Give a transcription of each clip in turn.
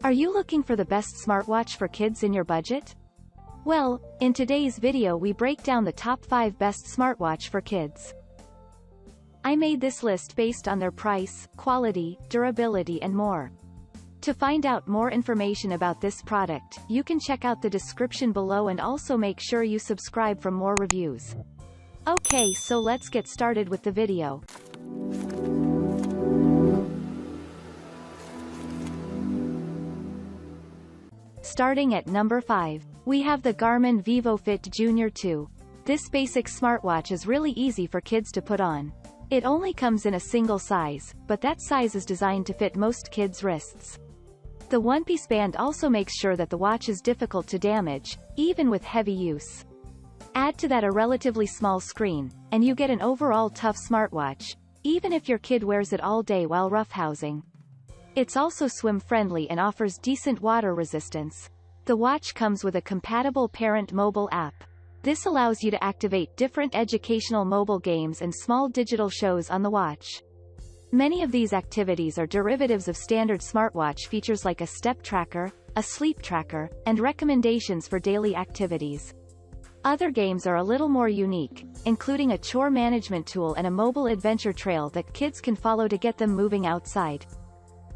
Are you looking for the best smartwatch for kids in your budget? Well, in today's video we break down the top 5 best smartwatch for kids. I made this list based on their price, quality, durability and more. To find out more information about this product, you can check out the description below and also make sure you subscribe for more reviews. Okay, so let's get started with the video. Starting at number 5, we have the Garmin Vivofit Jr 2. This basic smartwatch is really easy for kids to put on. It only comes in a single size, but that size is designed to fit most kids' wrists. The one-piece band also makes sure that the watch is difficult to damage, even with heavy use. Add to that a relatively small screen, and you get an overall tough smartwatch, even if your kid wears it all day while roughhousing. It's also swim-friendly and offers decent water resistance. The watch comes with a compatible parent mobile app. This allows you to activate different educational mobile games and small digital shows on the watch. Many of these activities are derivatives of standard smartwatch features like a step tracker, a sleep tracker, and recommendations for daily activities. Other games are a little more unique, including a chore management tool and a mobile adventure trail that kids can follow to get them moving outside.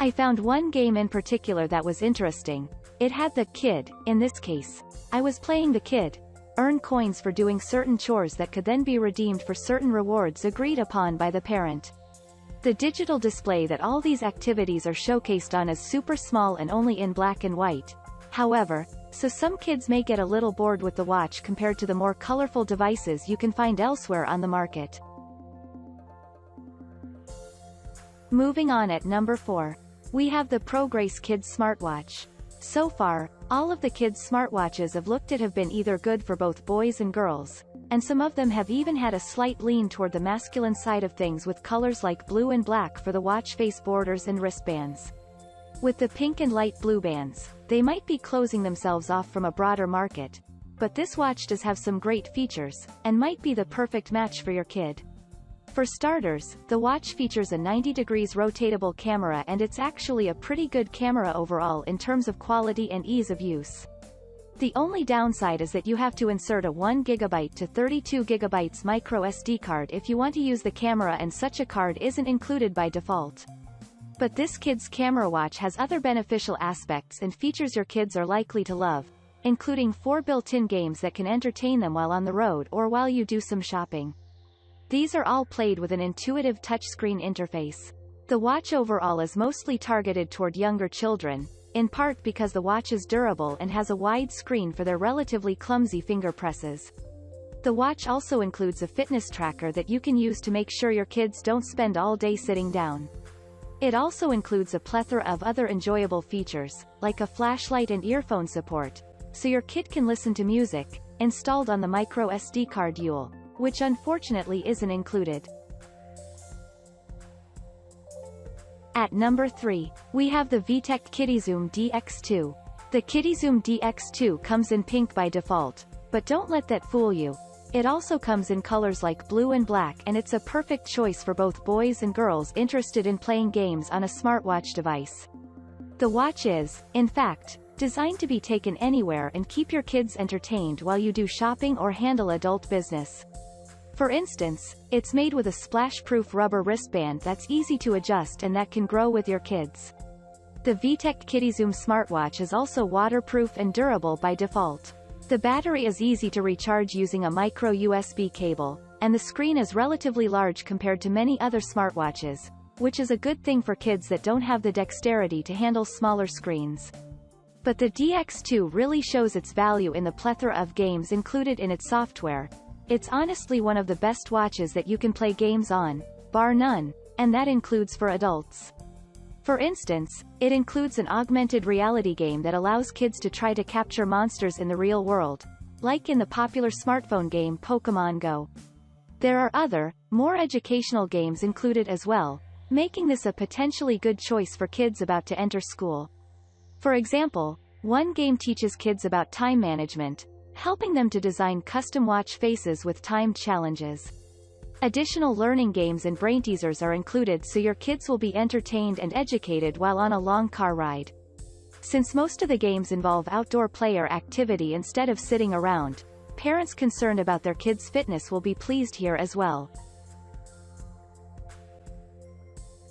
I found one game in particular that was interesting. It had the kid, in this case, I was playing the kid, earn coins for doing certain chores that could then be redeemed for certain rewards agreed upon by the parent. The digital display that all these activities are showcased on is super small and only in black and white. However, so some kids may get a little bored with the watch compared to the more colorful devices you can find elsewhere on the market. Moving on at number 4. We have the Prograce Kids Smartwatch. So far, all of the kids' smartwatches I've looked at have been either good for both boys and girls, and some of them have even had a slight lean toward the masculine side of things with colors like blue and black for the watch face borders and wristbands. With the pink and light blue bands, they might be closing themselves off from a broader market, but this watch does have some great features, and might be the perfect match for your kid. For starters, the watch features a 90 degrees rotatable camera and it's actually a pretty good camera overall in terms of quality and ease of use. The only downside is that you have to insert a 1GB to 32GB micro SD card if you want to use the camera, and such a card isn't included by default. But this kid's camera watch has other beneficial aspects and features your kids are likely to love, including 4 built-in games that can entertain them while on the road or while you do some shopping. These are all played with an intuitive touchscreen interface. The watch overall is mostly targeted toward younger children, in part because the watch is durable and has a wide screen for their relatively clumsy finger presses. The watch also includes a fitness tracker that you can use to make sure your kids don't spend all day sitting down. It also includes a plethora of other enjoyable features, like a flashlight and earphone support, so your kid can listen to music, installed on the micro SD card UL, which unfortunately isn't included. At number 3, we have the Vtech Kidizoom DX2. The Kidizoom DX2 comes in pink by default, but don't let that fool you. It also comes in colors like blue and black, and it's a perfect choice for both boys and girls interested in playing games on a smartwatch device. The watch is, in fact, designed to be taken anywhere and keep your kids entertained while you do shopping or handle adult business. For instance, it's made with a splash-proof rubber wristband that's easy to adjust and that can grow with your kids. The Vtech Kidizoom smartwatch is also waterproof and durable by default. The battery is easy to recharge using a micro USB cable, and the screen is relatively large compared to many other smartwatches, which is a good thing for kids that don't have the dexterity to handle smaller screens. But the DX2 really shows its value in the plethora of games included in its software. It's honestly one of the best watches that you can play games on, bar none, and that includes for adults. For instance, it includes an augmented reality game that allows kids to try to capture monsters in the real world, like in the popular smartphone game Pokémon Go. There are other, more educational games included as well, making this a potentially good choice for kids about to enter school. For example, one game teaches kids about time management, helping them to design custom watch faces with timed challenges. Additional learning games and brain teasers are included so your kids will be entertained and educated while on a long car ride. Since most of the games involve outdoor play or activity instead of sitting around, parents concerned about their kids' fitness will be pleased here as well.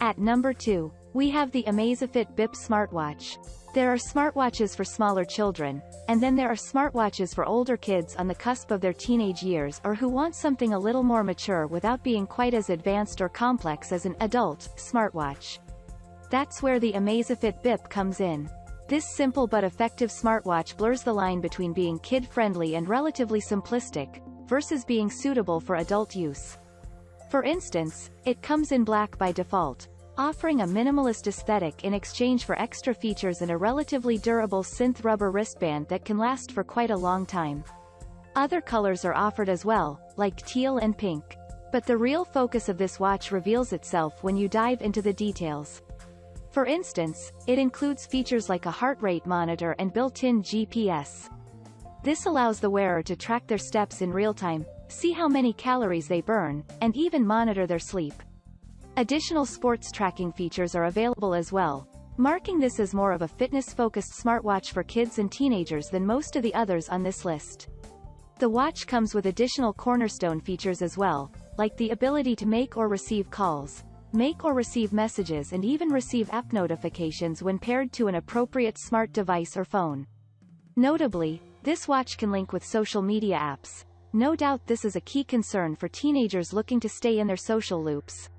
At number 2, we have the Amazfit Bip Smartwatch. There are smartwatches for smaller children, and then there are smartwatches for older kids on the cusp of their teenage years or who want something a little more mature without being quite as advanced or complex as an adult smartwatch. That's where the Amazfit Bip comes in. This simple but effective smartwatch blurs the line between being kid-friendly and relatively simplistic, versus being suitable for adult use. For instance, it comes in black by default, offering a minimalist aesthetic in exchange for extra features and a relatively durable synth rubber wristband that can last for quite a long time. Other colors are offered as well, like teal and pink. But the real focus of this watch reveals itself when you dive into the details. For instance, it includes features like a heart rate monitor and built-in GPS. This allows the wearer to track their steps in real time, see how many calories they burn, and even monitor their sleep. Additional sports tracking features are available as well, marking this as more of a fitness-focused smartwatch for kids and teenagers than most of the others on this list. The watch comes with additional cornerstone features as well, like the ability to make or receive calls, make or receive messages and even receive app notifications when paired to an appropriate smart device or phone. Notably, this watch can link with social media apps. No doubt this is a key concern for teenagers looking to stay in their social loops.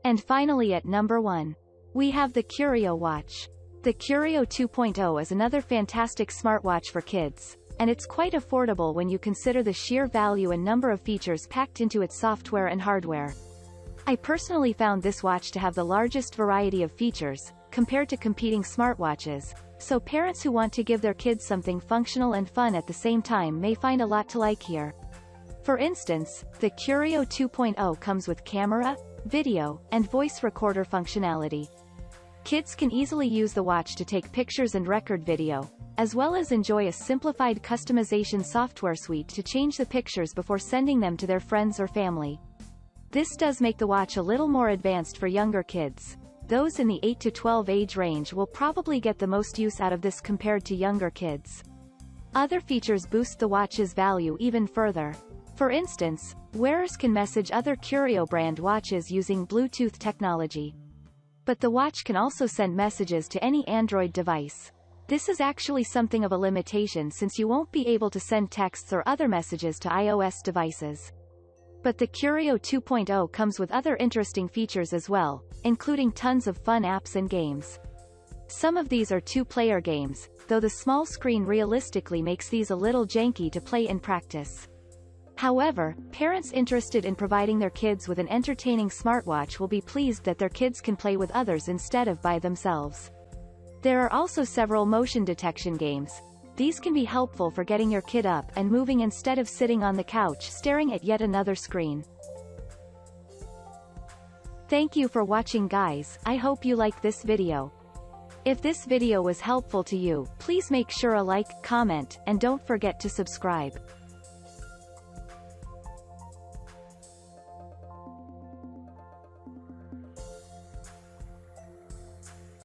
And finally at number 1, we have the Curio Watch. The Curio 2.0 is another fantastic smartwatch for kids, and it's quite affordable when you consider the sheer value and number of features packed into its software and hardware. I personally found this watch to have the largest variety of features, compared to competing smartwatches, so parents who want to give their kids something functional and fun at the same time may find a lot to like here. For instance, the Curio 2.0 comes with camera, video, and voice recorder functionality. Kids can easily use the watch to take pictures and record video, as well as enjoy a simplified customization software suite to change the pictures before sending them to their friends or family. This does make the watch a little more advanced for younger kids. Those in the 8 to 12 age range will probably get the most use out of this compared to younger kids. Other features boost the watch's value even further. For instance, wearers can message other Curio brand watches using Bluetooth technology. But the watch can also send messages to any Android device. This is actually something of a limitation since you won't be able to send texts or other messages to iOS devices. But the Curio 2.0 comes with other interesting features as well, including tons of fun apps and games. Some of these are two-player games, though the small screen realistically makes these a little janky to play in practice. However, parents interested in providing their kids with an entertaining smartwatch will be pleased that their kids can play with others instead of by themselves. There are also several motion detection games. These can be helpful for getting your kid up and moving instead of sitting on the couch staring at yet another screen. Thank you for watching, guys. I hope you like this video. If this video was helpful to you, please make sure a like, comment, and don't forget to subscribe.